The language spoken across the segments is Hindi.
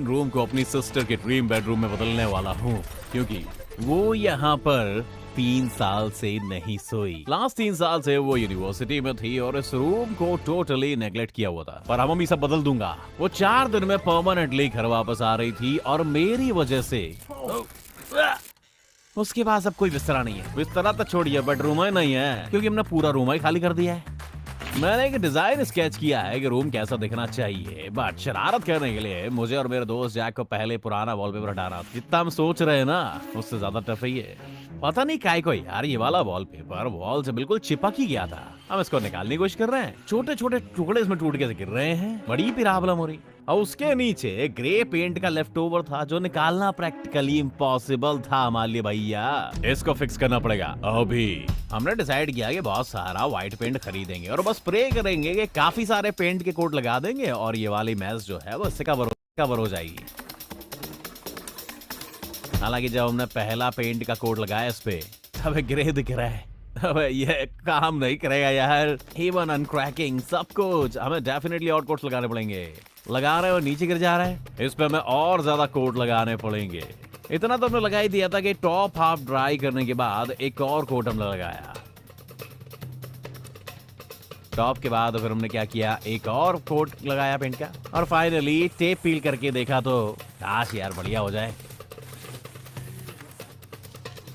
रूम को अपनी सिस्टर के ड्रीम बेडरूम में बदलने वाला हूँ, क्योंकि वो यहाँ पर 3 साल से नहीं सोई। लास्ट 3 साल से वो यूनिवर्सिटी में थी और इस रूम को टोटली नेग्लेक्ट किया हुआ था। पर हम सब बदल दूंगा। वो 4 दिन में परमानेंटली घर वापस आ रही थी और मेरी वजह से उसके पास अब कोई बिस्तरा नहीं है। बिस्तरा तो छोड़िए, बेडरूम ही नहीं है, क्योंकि हमने पूरा रूम ही खाली कर दिया है। मैंने एक डिजाइन स्केच किया है कि रूम कैसा दिखना चाहिए, बट शरारत करने के लिए मुझे और मेरे दोस्त जैक को पहले पुराना वॉलपेपर हटाना। जितना हम सोच रहे हैं ना, उससे ज्यादा टफ ही है। पता नहीं काय को यार, ये वाला वॉलपेपर वॉल से बिल्कुल चिपक ही गया था। हम इसको निकालने की कोशिश कर रहे हैं, छोटे छोटे टुकड़े इसमें टूट के गिर रहे हैं। बड़ी प्रॉब्लम हो रही। और उसके नीचे ग्रे पेंट का लेफ्ट ओवर था, जो निकालना प्रैक्टिकली इम्पॉसिबल था हमारे लिए भैया। इसको फिक्स करना पड़ेगा अभी। हमने डिसाइड किया कि बहुत सारा व्हाइट पेंट खरीदेंगे और बस स्प्रे करेंगे कि काफी सारे पेंट के कोट लगा देंगे और ये वाली मैस जो है वो इससे कवर हो जाएगी। हालांकि जब हमने पहला पेंट का कोट लगाया इस पे, तब ग्रे दिख रहा है। अबे ये काम नहीं करेगा यार। इवन अनक्रैकिंग सब कुछ, हमें डेफिनेटली और कोट्स लगाने पड़ेंगे। लगा रहे हो नीचे गिर जा रहा है। इस पे हमें और ज्यादा कोट लगाने पड़ेंगे। इतना तो हमने लगा ही दिया था कि टॉप हाफ ड्राई करने के बाद एक और कोट हमने लगाया। टॉप के बाद फिर हमने क्या किया, एक और कोट लगाया पेंट का, और फाइनली टेप पील करके देखा तो काश यार बढ़िया हो जाए।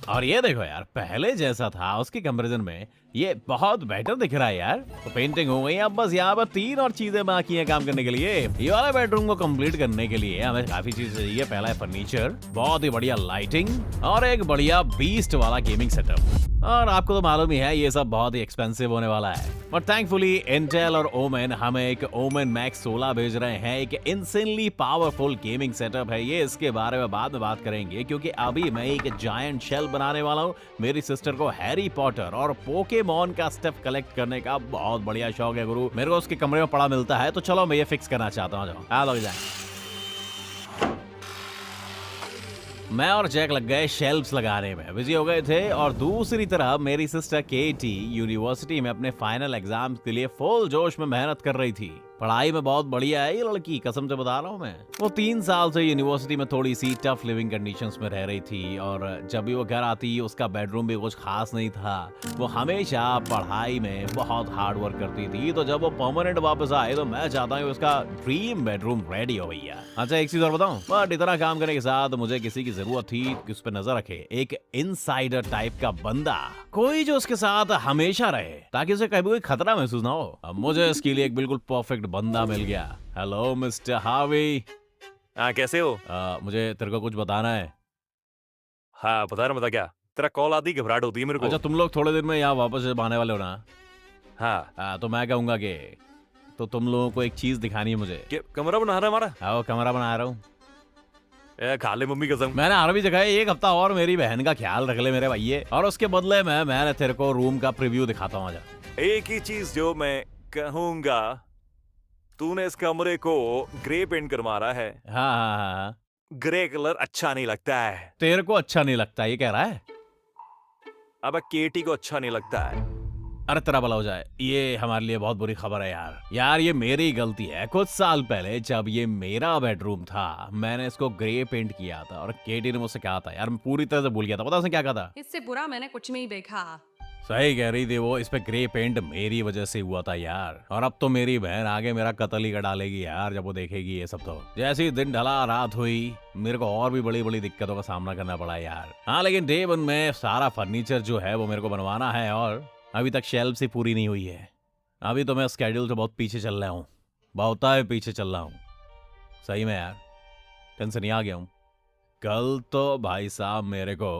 और ये देखो यार, पहले जैसा था उसके कंपैरिजन में ये बहुत बेटर दिख रहा है यार। तो पेंटिंग हो गई। अब बस यहाँ पर 3 और चीजें बाकी हैं काम करने के लिए। ये वाला बेडरूम को कंप्लीट करने के लिए हमें काफी चीजें चाहिए। पहला है फर्नीचर, बहुत ही बढ़िया लाइटिंग और एक बढ़िया बीस्ट वाला गेमिंग सेटअप। और आपको तो मालूम ही है ये सब बहुत ही एक्सपेंसिव होने वाला है। बट थैंकफुली इंटेल और ओमेन हमें एक ओमेन मैक्स 16 भेज रहे हैं। एक इंसेनली पावरफुल गेमिंग सेटअप है ये। इसके बारे में बाद में बात करेंगे, क्योंकि अभी मैं एक जायंट शेल बनाने वाला हूँ। मेरी सिस्टर को हैरी पॉटर और पोकेमॉन का स्टफ कलेक्ट करने का बहुत बढ़िया शौक है गुरु। मेरे को उसके कमरे में पड़ा मिलता है, तो चलो मैं ये फिक्स करना चाहता हूँ। आ लग जाए। मैं और जैक लग गए शेल्फ्स लगाने में, बिजी हो गए थे। और दूसरी तरफ मेरी सिस्टर केटी यूनिवर्सिटी में अपने फाइनल एग्जाम के लिए फुल जोश में मेहनत कर रही थी। पढ़ाई में बहुत बढ़िया है ये लड़की, कसम से बता रहा हूँ मैं। वो 3 साल से यूनिवर्सिटी में थोड़ी सी टफ लिविंग कंडीशंस में रह रही थी, और जब भी वो घर आती उसका बेडरूम भी कुछ खास नहीं था। वो हमेशा पढ़ाई में बहुत हार्ड वर्क करती थी। तो जब वो परमानेंट वापस आए तो मैं चाहता हूँ उसका ड्रीम बेडरूम रेडी हो भैया। अच्छा एक चीज और बताऊं, बट इतना काम करने के साथ मुझे किसी की जरूरत थी कि उस पर नजर रखे। एक इनसाइडर टाइप का बंदा, कोई जो उसके साथ हमेशा रहे, ताकि उसे कभी कोई खतरा महसूस ना हो। अब मुझे इसके लिए एक बिल्कुल परफेक्ट बंदा मिल गया। Hello mister Harvey. हाँ कैसे हो? मुझे तेरे को कुछ बताना है। हाँ बता क्या, तेरा कॉल आती घबराहट होती है मेरे को। अच्छा तुम लोग थोड़े दिन में यहाँ वापस आने वाले हो ना? हाँ। तो मैं कहूँगा कि तो तुम लोगों को एक चीज दिखानी है मुझे। कमरा बना रहा है हमारा? हाँ कमरा बना रहा हूँ। खा ले मम्मी कसम। मैंने हर भी जगह 1 हफ्ता और मेरी बहन का ख्याल रख ले मेरे भैये, और उसके बदले में मैं तेरे को रूम का प्रीव्यू दिखाता हूँ। एक ही चीज जो मैं कहूंगा, तूने इस कमरे को ग्रे पेंट करवा रहा है। हाँ। ग्रे कलर अच्छा नहीं लगता है। तेरे को अच्छा नहीं लगता ये कह रहा है? अब केटी को अच्छा नहीं लगता है। अरे तेरा भला हो जाए, ये हमारे लिए बहुत बुरी खबर है यार। ये मेरी गलती है। कुछ साल पहले जब ये मेरा बेडरूम था, मैंने इसको ग्रे पेंट किया था, और केटी ने मुझसे कहा था यार, मैं पूरी तरह से भूल गया था। पता उसने क्या कहा था? इससे बुरा मैंने कुछ नहीं देखा। सही कह रही थी वो, इस पे ग्रे पेंट मेरी वजह से हुआ था यार। और अब तो मेरी बहन आगे मेरा कत्ल ही कर डालेगी यार जब वो देखेगी ये सब। तो जैसे ही दिन ढला रात हुई, मेरे को और भी बड़ी बड़ी दिक्कतों का सामना करना पड़ा यार। हाँ लेकिन डे 1 में सारा फर्नीचर जो है वो मेरे को बनवाना है, और अभी तक शेल्फ ही पूरी नहीं हुई है। अभी तो मैं स्केड्यूल से बहुत पीछे चल रहा हूँ, बहुत पीछे चल रहा हूँ सही में यार। टेंशन ही आ गया हूँ। कल तो भाई साहब मेरे को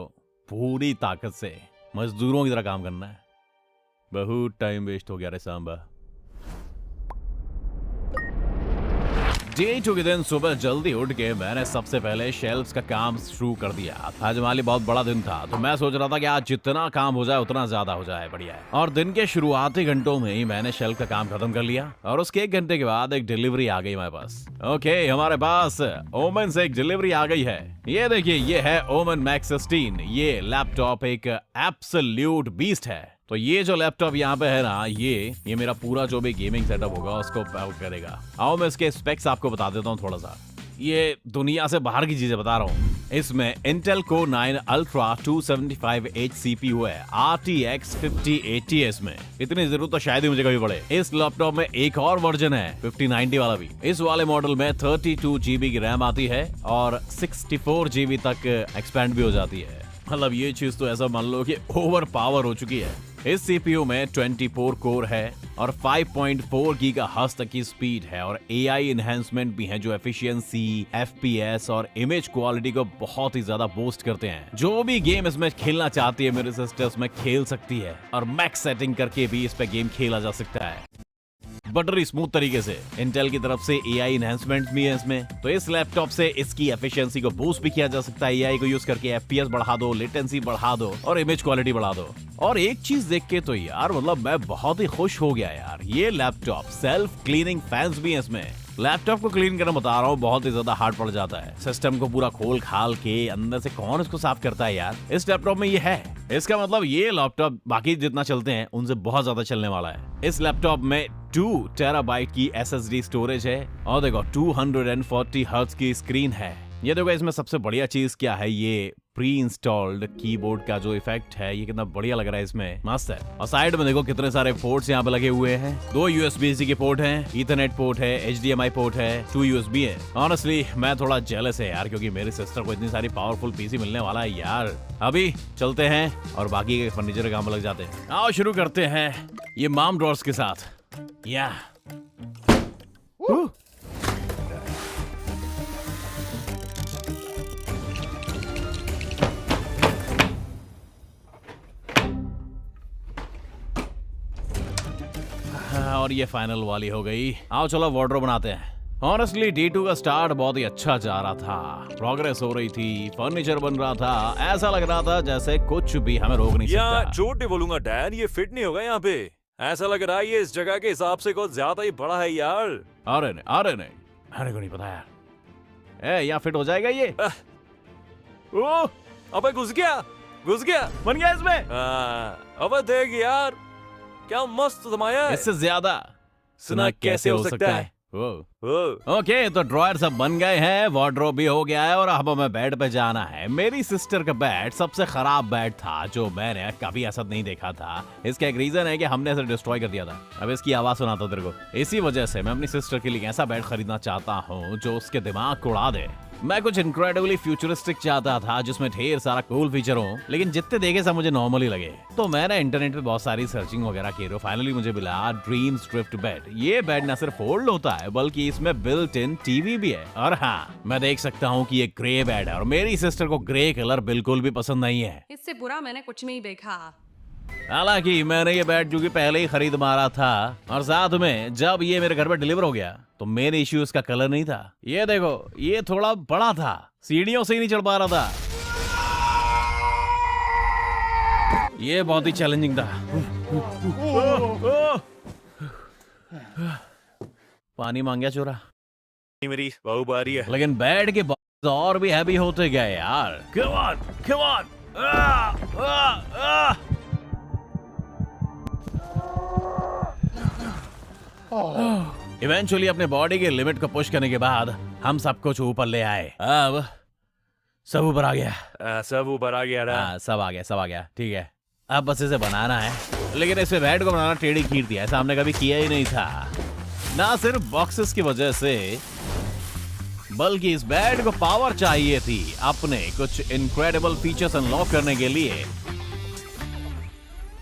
पूरी ताकत से मजदूरों की तरह काम करना है। बहुत टाइम वेस्ट हो गया रे सांबा। डे 2 के दिन सुबह जल्दी उठ के मैंने सबसे पहले शेल्फ्स का काम शुरू कर दिया। आज हमारे लिए बहुत बड़ा दिन था, तो मैं सोच रहा था कि आज जितना काम हो जाए उतना ज्यादा हो जाए, बढ़िया है। और दिन के शुरुआती घंटों में ही मैंने शेल्फ का काम खत्म कर लिया, और उसके 1 घंटे के बाद एक डिलीवरी आ गई हमारे पास। ओके, हमारे पास ओमन से एक डिलीवरी आ गई है। ये देखिए, ये है ओमन मैक्स 16। ये लैपटॉप एक एब्सोल्यूट बीस्ट है। तो ये जो लैपटॉप यहाँ पे है ना, ये मेरा पूरा जो भी गेमिंग सेटअप होगा उसको पावर करेगा। आओ मैं इसके स्पेक्स आपको बता देता हूँ थोड़ा सा। ये दुनिया से बाहर की चीजें बता रहा हूँ। इसमें Intel Core 9 Ultra 275H CPU है RTX 5080 में। इतनी जरूरत तो शायद ही मुझे कभी पड़े। इस लैपटॉप में एक और वर्जन है 5090 वाला भी। इस वाले मॉडल में 32 GB की रैम आती है और 64 GB तक एक्सपेंड भी हो जाती है। मतलब ये चीज तो ऐसा मान लो कि ओवर पावर हो चुकी है। इस CPU में 24 कोर है और 5.4 गीगाहर्ट्ज तक की स्पीड है और AI इन्हेंसमेंट भी है जो एफिशिएंसी, FPS और इमेज क्वालिटी को बहुत ही ज्यादा बूस्ट करते हैं। जो भी गेम इसमें खेलना चाहती है मेरे सिस्टर उसमें खेल सकती है और मैक्स सेटिंग करके भी इस पे गेम खेला जा सकता है बटरी स्मूथ तरीके से। इंटेल की तरफ से AI इन्हेंसमेंट भी है इसमें, तो इस लैपटॉप से इसकी एफिशिएंसी को बूस्ट भी किया जा सकता है। AI को यूज करके FPS बढ़ा दो, लेटेंसी बढ़ा दो और इमेज क्वालिटी बढ़ा दो। और एक चीज देख के तो यार मतलब मैं बहुत ही खुश हो गया यार। ये लैपटॉप सेल्फ क्लीनिंग फैंस भी है इसमें। लैपटॉप को क्लीन करना बता रहा हूँ बहुत ही ज्यादा हार्ड पड़ जाता है। सिस्टम को पूरा खोल खाल के अंदर से कौन इसको साफ करता है यार। इस लैपटॉप में ये है। इसका मतलब ये लैपटॉप बाकी जितना चलते हैं उनसे बहुत ज्यादा चलने वाला है। इस लैपटॉप में 2 टेराबाइट की SSD स्टोरेज है और देखो 240 हर्ट्ज की स्क्रीन है। ये देखो इसमें सबसे बढ़िया चीज क्या है, ये प्री इंस्टॉल्ड कीबोर्ड का जो इफेक्ट है ये कितना बढ़िया लग रहा है इसमें, मस्त है। और साइड में देखो कितने सारे पोर्ट्स यहाँ पे लगे हुए हैं। 2 USB-C के पोर्ट हैं, ईथरनेट पोर्ट है, HDMI पोर्ट है, 2 USB है। ऑनेस्टली मैं थोड़ा जेलस है यार क्योंकि मेरी सिस्टर को इतनी सारी पावरफुल पीसी मिलने वाला है यार। अभी चलते हैं और बाकी के फर्नीचर के काम में लग जाते हैं। आओ शुरू करते हैं ये मॉम ड्रॉर्स के साथ। या और ये फाइनल वाली हो गई। आओ चलो वार्डरोब बनाते हैं। ऑनेस्टली D2 का स्टार्ट बहुत ही अच्छा जा रहा था, प्रोग्रेस हो रही थी, फर्नीचर बन रहा था, ऐसा लग रहा था जैसे कुछ भी हमें रोक नहीं सकता। झूठ नहीं बोलूंगा डैन, ये फिट नहीं होगा यहाँ पे। ऐसा लग रहा है ये इस जगह के हिसाब से कुछ ज्यादा ही बड़ा है यार। अरे नहीं मेरे को नहीं पता यार। यहाँ फिट हो जाएगा ये। ओह अबे घुस गया बन गया इसमें। अबे देख यार क्या मस्त जमाया है। इससे ज्यादा सुना कैसे हो सकता है। ओके तो ड्रॉयर सब बन गए हैं, वार्डरोब भी हो गया है और अब हमें बेड पे जाना है। मेरी सिस्टर का बेड सबसे खराब बेड था जो मैंने कभी ऐसा नहीं देखा था। इसका एक रीजन है कि हमने इसे डिस्ट्रॉय कर दिया था। अब इसकी आवाज सुनाता तेरे को। इसी वजह से मैं अपनी सिस्टर के लिए ऐसा बेड खरीदना चाहता हूँ जो उसके दिमाग को उड़ा दे। मैं कुछ इनक्रेडिबली फ्यूचरिस्टिक चाहता था जिसमें ढेर सारा कूल फीचर हो, लेकिन जितने देखे सब मुझे नॉर्मल ही लगे। तो मैंने इंटरनेट पे बहुत सारी सर्चिंग वगैरह की तो फाइनली मुझे मिला ड्रीम्स ड्रिफ्ट बेड। ये बेड न सिर्फ फोल्ड होता है बल्कि इसमें बिल्ट इन टीवी भी है। और हाँ मैं देख सकता हूँ कि ये ग्रे बेड है और मेरी सिस्टर को ग्रे कलर बिल्कुल भी पसंद नहीं है। इससे बुरा मैंने कुछ नहीं देखा। हालांकि मैंने ये बेड जो कि पहले ही खरीद मारा था और साथ में जब ये मेरे घर पे डिलीवर हो गया तो मेन इश्यू इसका कलर नहीं था। ये देखो ये थोड़ा बड़ा था, सीढ़ियों से ही नहीं चढ़ पा रहा था। ये बहुत ही चैलेंजिंग था। पानी मांग गया चोरा। मेरी बहू बारी है। लेकिन बेड के बॉक्स और भी हैवी होते गए यार। Come on! इवेंचुअली अपने बॉडी के लिमिट को पुश करने के बाद हम सब कुछ ऊपर ले आए। अब सब ऊपर आ गया। सब ऊपर आ गया ना? सब आ गया ठीक है। अब बस इसे बनाना है, लेकिन इस बेड को बनाना टेढ़ी खीर थी। ऐसा हमने कभी किया ही नहीं था। ना सिर्फ बॉक्सेस की वजह से बल्कि इस बेड को पावर चाहिए थी अपने कुछ इनक्रेडिबल फीचर्स अनलॉक करने के लिए।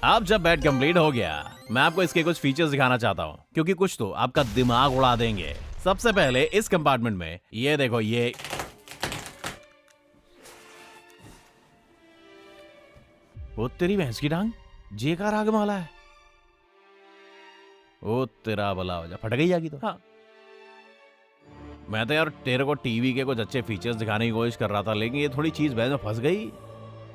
अब जब बेड कंप्लीट हो गया मैं आपको इसके कुछ फीचर्स दिखाना चाहता हूँ क्योंकि कुछ तो आपका दिमाग उड़ा देंगे। सबसे पहले इस कंपार्टमेंट में ये देखो, ये वो तेरी भैंस की टांग जे का रागमाला है। ओ तेरा भला हो जा, फट गई जागी तो। हाँ मैं तो यार तेरे को टीवी के कुछ अच्छे फीचर्स दिखाने की कोशिश कर रहा था, लेकिन ये थोड़ी चीज भैंस में फंस गई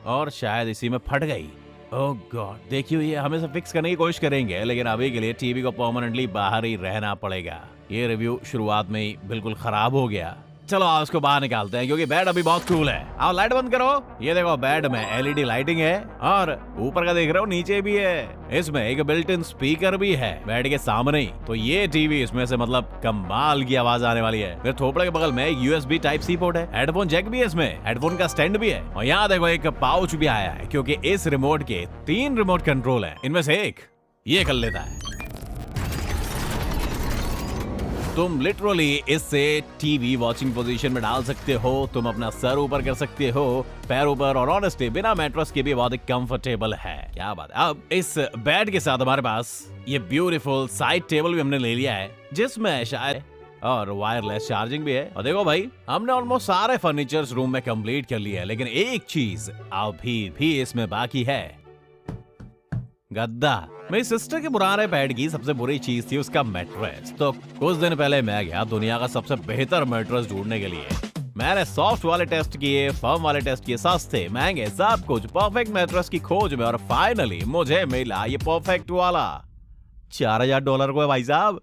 और शायद इसी में फट गई। ओह गॉड, देखियो ये हमें सब फिक्स करने की कोशिश करेंगे, लेकिन अभी के लिए टीवी को परमानेंटली बाहर ही रहना पड़ेगा। ये रिव्यू शुरुआत में ही बिल्कुल खराब हो गया। चलो आओ उसको बाहर निकालते हैं क्योंकि बेड अभी बहुत कूल है। आओ लाइट बंद करो। ये देखो बेड में एलईडी लाइटिंग है और ऊपर का देख रहे हो नीचे भी है। इसमें एक बिल्ट इन स्पीकर भी है बेड के सामने ही। तो ये टीवी इसमें से मतलब कमाल की आवाज आने वाली है। फिर थोपड़े के बगल में एक USB टाइप सी पोर्ट है, हेडफोन जैक भी है, इसमें हेडफोन का स्टैंड भी है और यहाँ देखो एक पाउच भी आया है क्योंकि इस रिमोट के 3 रिमोट कंट्रोल है, इनमें से एक ये कर लेता है। तुम लिटरली इससे टीवी वॉचिंग पोजीशन में डाल सकते हो, तुम अपना सर ऊपर कर सकते हो, पैर ऊपर, और ऑनेस्टली बिना मैट्रेस के भी बहुत कंफर्टेबल है। क्या बात है। अब इस बेड के साथ हमारे पास ये ब्यूटीफुल साइड टेबल भी हमने ले लिया है जिसमें शायद और वायरलेस चार्जिंग भी है। और देखो भाई हमने ऑलमोस्ट सारे फर्नीचर्स रूम में कंप्लीट कर लिया है, लेकिन एक चीज अभी भी इसमें बाकी है, गद्दा। मेरी सिस्टर के पुराने बेड की सबसे बुरी चीज थी उसका मैट्रेस। तो कुछ दिन पहले मैं गया दुनिया का सबसे बेहतर मैट्रेस ढूंढने के लिए। मैंने सॉफ्ट वाले टेस्ट किए, फर्म वाले टेस्ट किए, सस्ते महंगे सब कुछ परफेक्ट मैट्रेस की खोज में, और फाइनली मुझे मिला ये परफेक्ट वाला। $4000 को है भाई साहब।